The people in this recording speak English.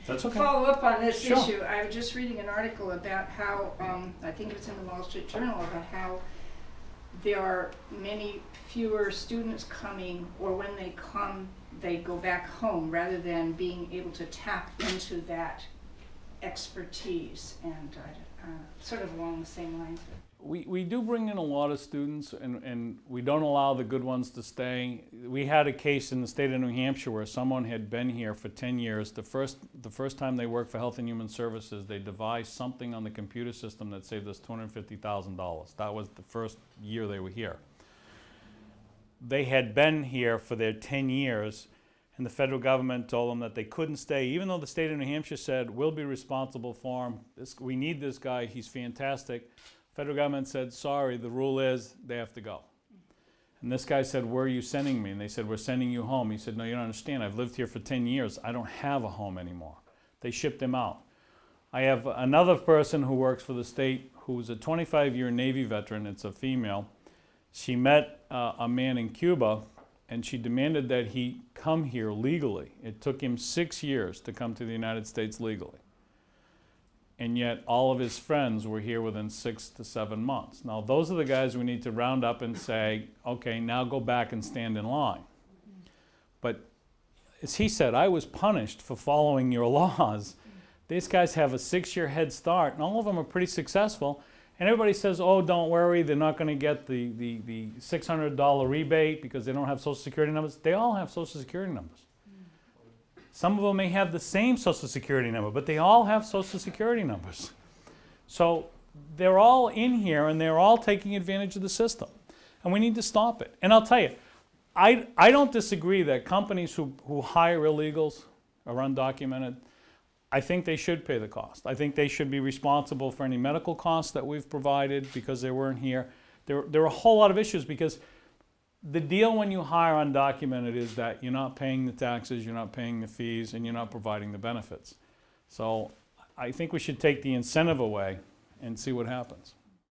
That's okay. follow up on this Sure. issue. I was just reading an article about how, I think it's in the Wall Street Journal, about how there are many fewer students coming, or when they come, they go back home rather than being able to tap into that expertise, and sort of along the same lines. We do bring in a lot of students, and we don't allow the good ones to stay. We had a case in the state of New Hampshire where someone had been here for 10 years. The first time they worked for Health and Human Services, they devised something on the computer system that saved us $250,000. That was the first year they were here. They had been here for their 10 years, and the federal government told them that they couldn't stay, even though the state of New Hampshire said, we'll be responsible for him. We need this guy, he's fantastic. Federal government said, sorry, the rule is they have to go. And this guy said, where are you sending me? And they said, we're sending you home. He said, no, you don't understand. I've lived here for 10 years. I don't have a home anymore. They shipped him out. I have another person who works for the state who's a 25-year Navy veteran. It's a female. She met a man in Cuba, and she demanded that he come here legally. It took him 6 years to come to the United States legally. And yet all of his friends were here within 6 to 7 months. Now those are the guys we need to round up and say, okay, now go back and stand in line. But as he said, I was punished for following your laws. These guys have a 6-year head start, and all of them are pretty successful. And everybody says, oh, don't worry, they're not going to get the $600 rebate because they don't have Social Security numbers. They all have Social Security numbers. Some of them may have the same Social Security number, but they all have Social Security numbers. So they're all in here, and they're all taking advantage of the system. And we need to stop it. And I'll tell you, I don't disagree that companies who hire illegals are undocumented. I think they should pay the cost. I think they should be responsible for any medical costs that we've provided because they weren't here. There are a whole lot of issues because the deal when you hire undocumented is that you're not paying the taxes, you're not paying the fees, and you're not providing the benefits. So I think we should take the incentive away and see what happens.